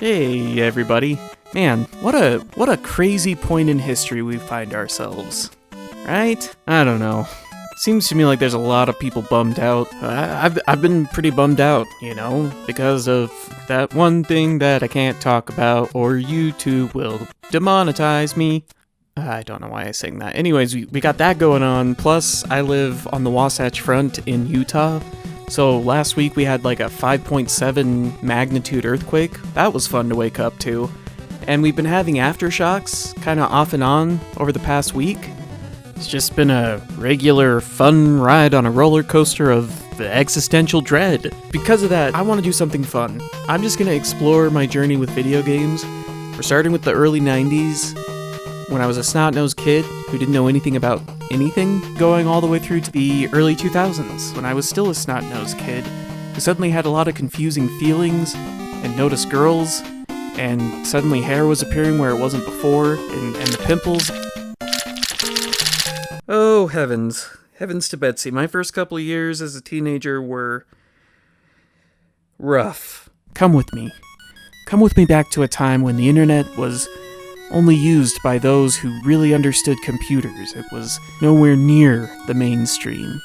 Hey everybody. Man, what a crazy point in history we find ourselves. Right? I don't know. Seems to me like there's a lot of people bummed out. I've been pretty bummed out, because of that one thing that I can't talk about or YouTube will demonetize me. I don't know why I sang that. Anyways, we got that going on. Plus, I live on the Wasatch Front in Utah. So last week we had like a 5.7 magnitude earthquake. That was fun to wake up to. And we've been having aftershocks kind of off and on over the past week. It's just been a regular fun ride on a roller coaster of existential dread. Because of that, I want to do something fun. I'm just going to explore my journey with video games. We're starting with the early 90s, when I was a snot-nosed kid who didn't know anything about anything, going all the way through to the early 2000s, when I was still a snot-nosed kid who suddenly had a lot of confusing feelings and noticed girls, and suddenly hair was appearing where it wasn't before, and the pimples. Oh, heavens. Heavens to Betsy. My first couple of years as a teenager were rough. Come with me. Come with me back to a time when the internet was only used by those who really understood computers. It was nowhere near the mainstream.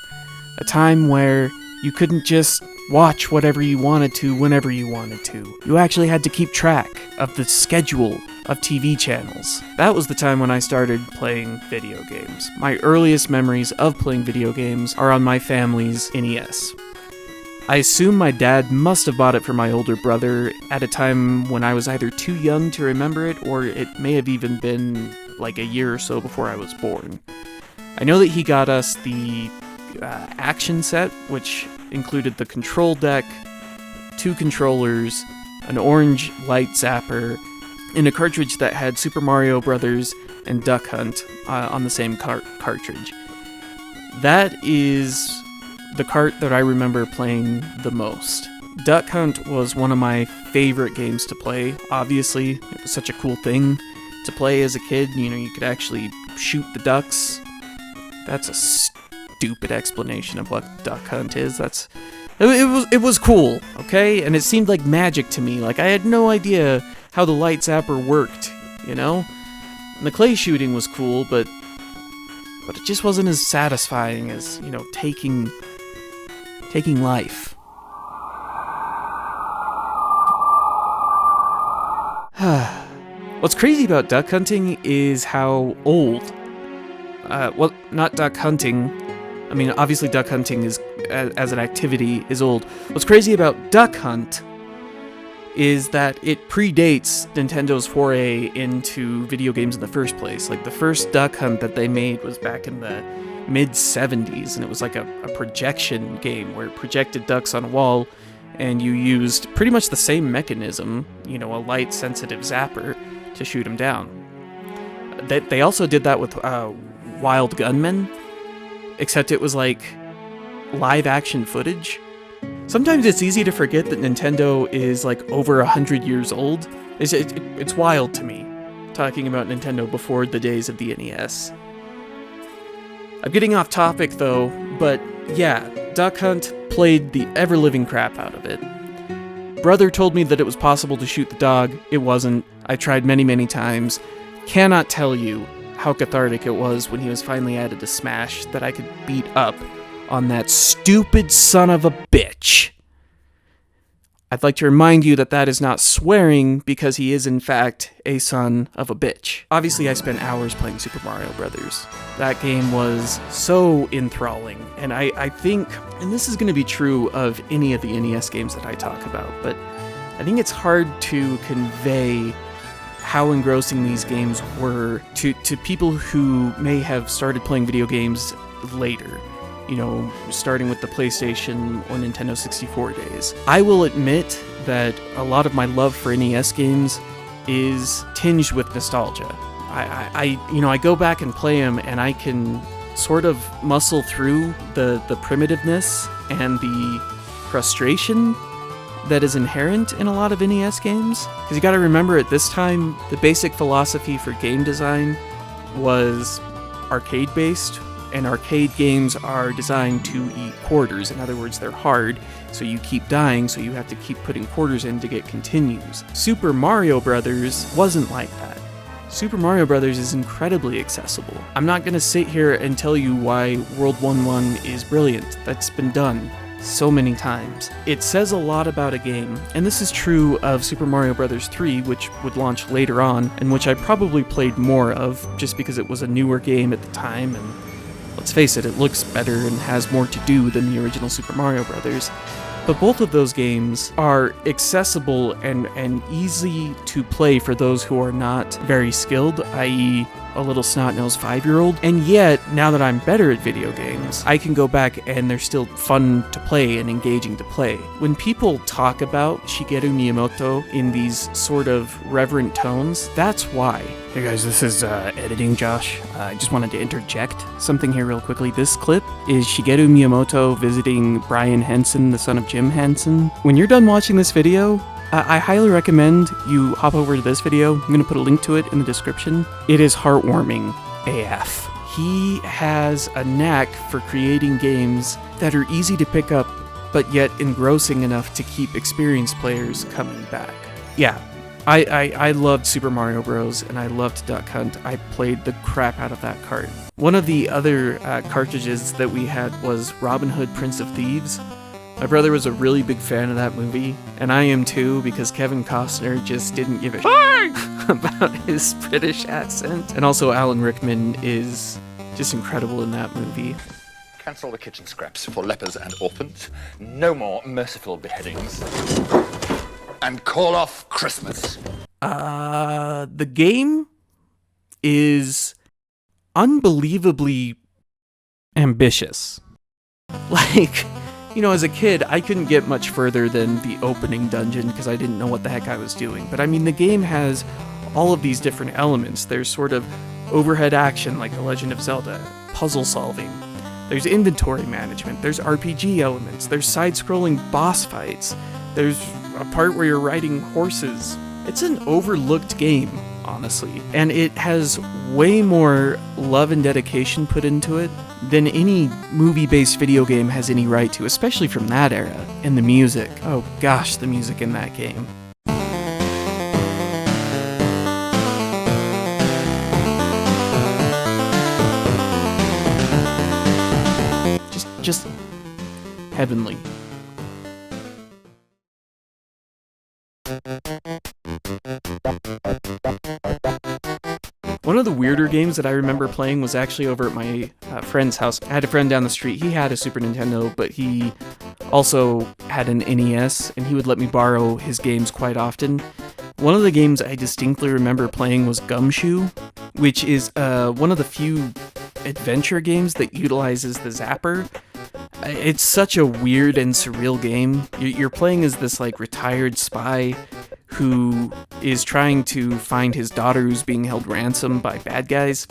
A time where you couldn't just watch whatever you wanted to whenever you wanted to. You actually had to keep track of the schedule of TV channels. That was the time when I started playing video games. My earliest memories of playing video games are on my family's NES. I assume my dad must have bought it for my older brother at a time when I was either too young to remember it, or it may have even been like a year or so before I was born. I know that he got us the action set, which included the control deck, 2 controllers, an orange light zapper, and a cartridge that had Super Mario Bros. And Duck Hunt on the same cartridge. That is the cart that I remember playing the most. Duck Hunt was one of my favorite games to play. Obviously, it was such a cool thing to play as a kid. You could actually shoot the ducks. That's a stupid explanation of what Duck Hunt is. It was cool, okay? And it seemed like magic to me. Like I had no idea how the light zapper worked, And the clay shooting was cool, but it just wasn't as satisfying as, taking life. What's crazy about duck hunting is how old. Not duck hunting. I mean, obviously duck hunting is, as an activity, is old. What's crazy about Duck Hunt is that it predates Nintendo's foray into video games in the first place. Like, the first Duck Hunt that they made was back in the mid-70s, and it was like a projection game where it projected ducks on a wall, and you used pretty much the same mechanism, a light-sensitive zapper, to shoot them down. They also did that with Wild Gunman, except it was like live-action footage. Sometimes it's easy to forget that Nintendo is like over 100 years old. It's wild to me, talking about Nintendo before the days of the NES. I'm getting off topic though, but yeah, Duck Hunt played the ever-living crap out of it. Brother told me that it was possible to shoot the dog. It wasn't. I tried many, many times. Cannot tell you how cathartic it was when he was finally added to Smash that I could beat up on that stupid son of a bitch. I'd like to remind you that is not swearing, because he is in fact a son of a bitch. Obviously, I spent hours playing Super Mario Bros. That game was so enthralling, and I think, and this is going to be true of any of the NES games that I talk about, but I think it's hard to convey how engrossing these games were to people who may have started playing video games later. Starting with the PlayStation or Nintendo 64 days. I will admit that a lot of my love for NES games is tinged with nostalgia. I go back and play them, and I can sort of muscle through the primitiveness and the frustration that is inherent in a lot of NES games. Because you gotta remember, at this time, the basic philosophy for game design was arcade-based, and arcade games are designed to eat quarters. In other words, they're hard, so you keep dying, so you have to keep putting quarters in to get continues. Super Mario Brothers wasn't like that. Super Mario Brothers is incredibly accessible. I'm not going to sit here and tell you why World 1-1 is brilliant. That's been done so many times. It says a lot about a game, and this is true of Super Mario Bros. 3, which would launch later on, and which I probably played more of, just because it was a newer game at the time, and let's face it, it looks better and has more to do than the original Super Mario Bros. But both of those games are accessible and easy to play for those who are not very skilled, i.e. a little snot-nosed 5-year-old. And yet, now that I'm better at video games, I can go back and they're still fun to play and engaging to play. When people talk about Shigeru Miyamoto in these sort of reverent tones, that's why. Hey guys, this is editing Josh. I just wanted to interject something here real quickly. This clip is Shigeru Miyamoto visiting Brian Henson, the son of Jim Henson. When you're done watching this video, I highly recommend you hop over to this video. I'm going to put a link to it in the description. It is heartwarming AF. He has a knack for creating games that are easy to pick up, but yet engrossing enough to keep experienced players coming back. Yeah, I loved Super Mario Bros. And I loved Duck Hunt. I played the crap out of that cart. One of the other cartridges that we had was Robin Hood, Prince of Thieves. My brother was a really big fan of that movie, and I am too, because Kevin Costner just didn't give a shit about his British accent. And also Alan Rickman is just incredible in that movie. Cancel the kitchen scraps for lepers and orphans. No more merciful beheadings. And call off Christmas. The game is unbelievably ambitious. Like, you know, as a kid, I couldn't get much further than the opening dungeon because I didn't know what the heck I was doing. But I mean, the game has all of these different elements. There's sort of overhead action like The Legend of Zelda, puzzle solving. There's inventory management. There's RPG elements. There's side-scrolling boss fights. There's a part where you're riding horses. It's an overlooked game, honestly. And it has way more love and dedication put into it than any movie-based video game has any right to, especially from that era. And the music. Oh gosh, the music in that game. Just heavenly. One of the weirder games that I remember playing was actually over at my friend's house. I had a friend down the street. He had a Super Nintendo, but he also had an NES, and he would let me borrow his games quite often. One of the games I distinctly remember playing was Gumshoe, which is one of the few adventure games that utilizes the zapper. It's such a weird and surreal game. You're playing as this like retired spy who is trying to find his daughter who's being held ransom by bad guys.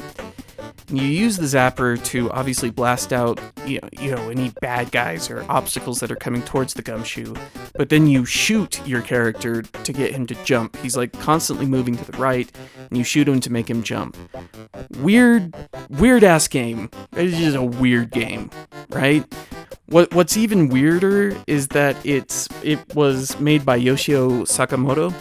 And you use the zapper to obviously blast out, you know, any bad guys or obstacles that are coming towards the Gumshoe. But then you shoot your character to get him to jump. He's like constantly moving to the right, and you shoot him to make him jump. Weird ass game. It's just a weird game, right? What's even weirder is that it was made by Yoshio Sakamoto,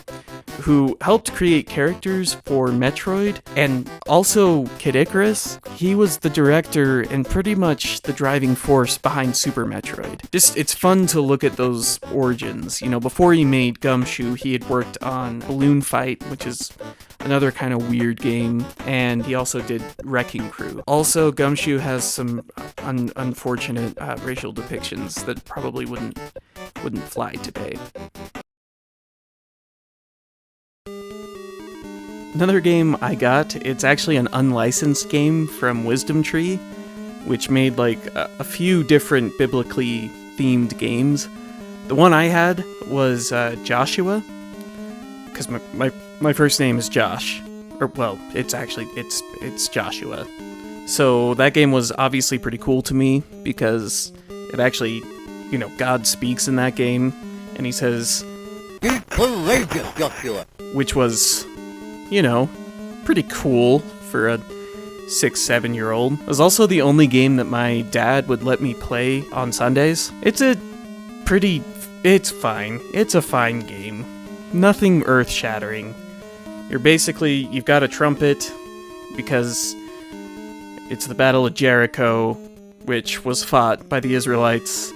who helped create characters for Metroid and also Kid Icarus. He was the director and pretty much the driving force behind Super Metroid. It's fun to look at those origins. You know, before he made Gumshoe, he had worked on Balloon Fight, which is another kind of weird game, and he also did Wrecking Crew. Also, Gumshoe has some unfortunate racial depictions that probably wouldn't fly today. Another game I got, it's actually an unlicensed game from Wisdom Tree, which made like a few different biblically themed games. The one I had was Joshua, because my first name is Josh. Or, well, it's Joshua. So that game was obviously pretty cool to me, because it actually, you know, God speaks in that game, and he says, "Be courageous, Joshua," which was, you know, pretty cool for a 6, 7-year-old. It was also the only game that my dad would let me play on Sundays. It's fine. It's a fine game. Nothing earth-shattering. You've got a trumpet, because it's the Battle of Jericho, which was fought by the Israelites.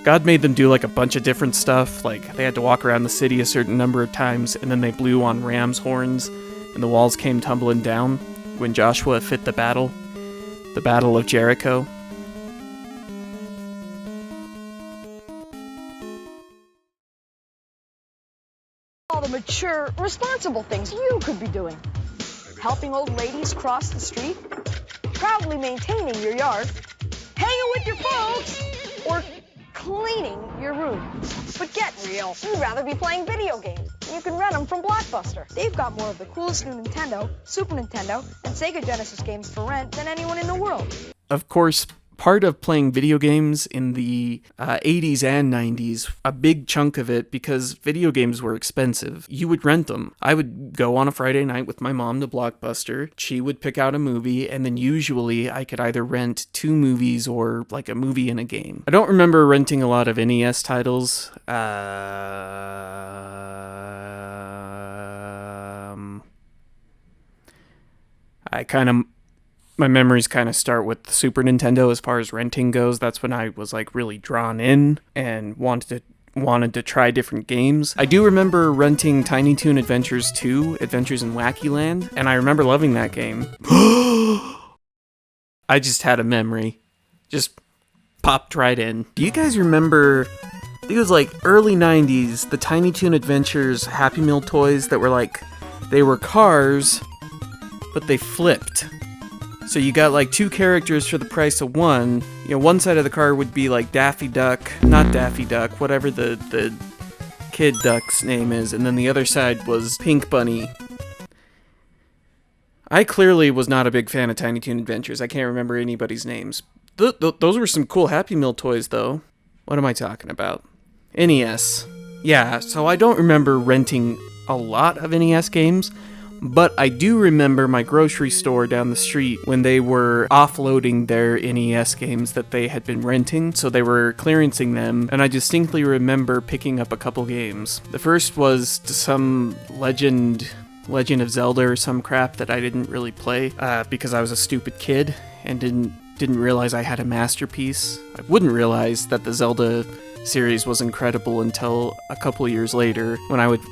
God made them do like a bunch of different stuff, like they had to walk around the city a certain number of times, and then they blew on ram's horns, and the walls came tumbling down when Joshua fit the Battle of Jericho. All the mature, responsible things you could be doing. Helping old ladies cross the street, proudly maintaining your yard, hanging with your folks, or cleaning your room. But get real, you'd rather be playing video games. You can rent them from Blockbuster. They've got more of the coolest new Nintendo, Super Nintendo, and Sega Genesis games for rent than anyone in the world. Of course, part of playing video games in the 80s and 90s, a big chunk of it, because video games were expensive, you would rent them. I would go on a Friday night with my mom to Blockbuster. She would pick out a movie, and then usually I could either rent 2 movies or like a movie and a game. I don't remember renting a lot of NES titles. My memories kind of start with the Super Nintendo as far as renting goes. That's when I was like really drawn in and wanted to try different games. I do remember renting Tiny Toon Adventures 2, Adventures in Wacky Land, and I remember loving that game. I just had a memory. Just popped right in. Do you guys remember, I think it was like early 90s, the Tiny Toon Adventures Happy Meal toys that were like, they were cars, but they flipped. So you got like 2 characters for the price of one. You know, one side of the car would be like Daffy Duck, not Daffy Duck, whatever the kid duck's name is, and then the other side was Pink Bunny. I clearly was not a big fan of Tiny Toon Adventures. I can't remember anybody's names. Those were some cool Happy Meal toys, though. What am I talking about? NES. Yeah, so I don't remember renting a lot of NES games, but I do remember my grocery store down the street when they were offloading their NES games that they had been renting, so they were clearancing them, and I distinctly remember picking up a couple games. The first was some Legend of Zelda or some crap that I didn't really play because I was a stupid kid and didn't realize I had a masterpiece. I wouldn't realize that the Zelda series was incredible until a couple years later when I would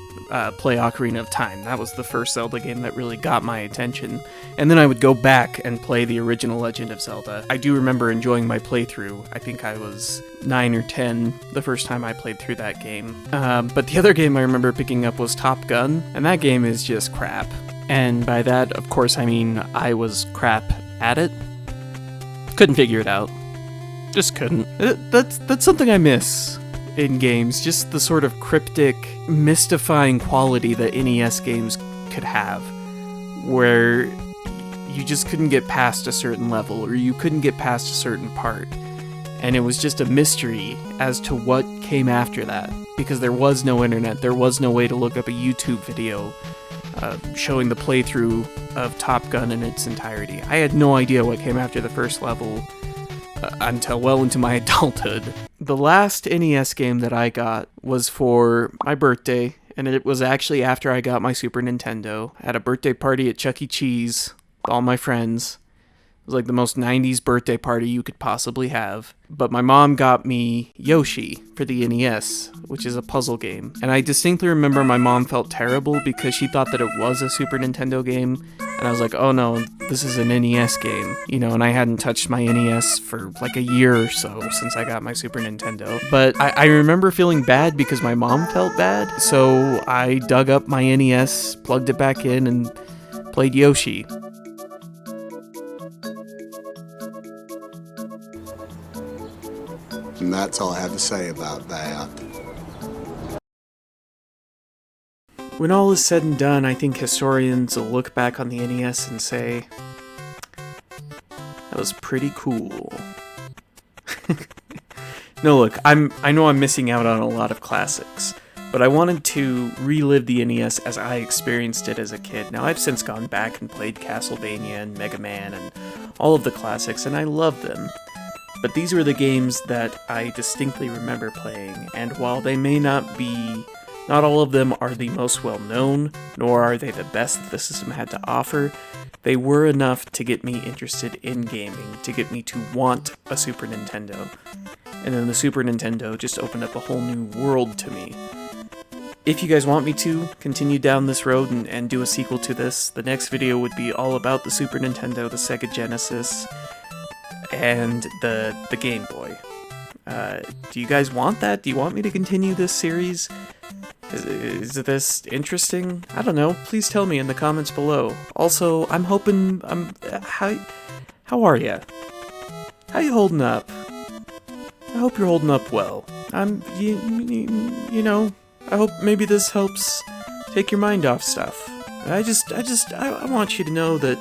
play Ocarina of Time. That was the first Zelda game that really got my attention. And then I would go back and play the original Legend of Zelda. I do remember enjoying my playthrough. I think I was 9 or 10 the first time I played through that game. But the other game I remember picking up was Top Gun, and that game is just crap. And by that, of course, I mean I was crap at it. Couldn't figure it out. Just couldn't. That's something I miss in games, just the sort of cryptic, mystifying quality that NES games could have, where you just couldn't get past a certain level, or you couldn't get past a certain part, and it was just a mystery as to what came after that, because there was no internet, there was no way to look up a YouTube video showing the playthrough of Top Gun in its entirety. I had no idea what came after the first level until well into my adulthood. The last NES game that I got was for my birthday, and it was actually after I got my Super Nintendo. I had a birthday party at Chuck E. Cheese with all my friends. It was like the most 90s birthday party you could possibly have. But my mom got me Yoshi for the NES, which is a puzzle game. And I distinctly remember my mom felt terrible because she thought that it was a Super Nintendo game. And I was like, oh no, this is an NES game. You know, and I hadn't touched my NES for like a year or so since I got my Super Nintendo. But I remember feeling bad because my mom felt bad. So I dug up my NES, plugged it back in, and played Yoshi. And that's all I have to say about that. When all is said and done, I think historians will look back on the NES and say, that was pretty cool. No, look, I know I'm missing out on a lot of classics, but I wanted to relive the NES as I experienced it as a kid. Now, I've since gone back and played Castlevania and Mega Man and all of the classics, and I love them. But these were the games that I distinctly remember playing, and while they may not all of them are the most well-known, nor are they the best that the system had to offer, they were enough to get me interested in gaming, to get me to want a Super Nintendo. And then the Super Nintendo just opened up a whole new world to me. If you guys want me to continue down this road and do a sequel to this, the next video would be all about the Super Nintendo, the Sega Genesis, and the Game Boy. Do you guys want that? Do you want me to continue this series? Is this interesting? I don't know. Please tell me in the comments below. Also, I'm hoping... How are ya? How you holding up? I hope you're holding up well. You know, I hope maybe this helps take your mind off stuff. I want you to know that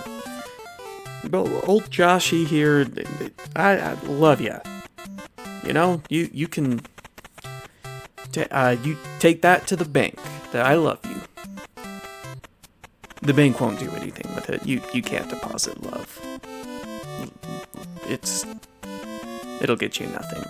old Joshy here, I love ya. You know, you can, you take that to the bank, that I love you. The bank won't do anything with it. You can't deposit love. It'll get you nothing.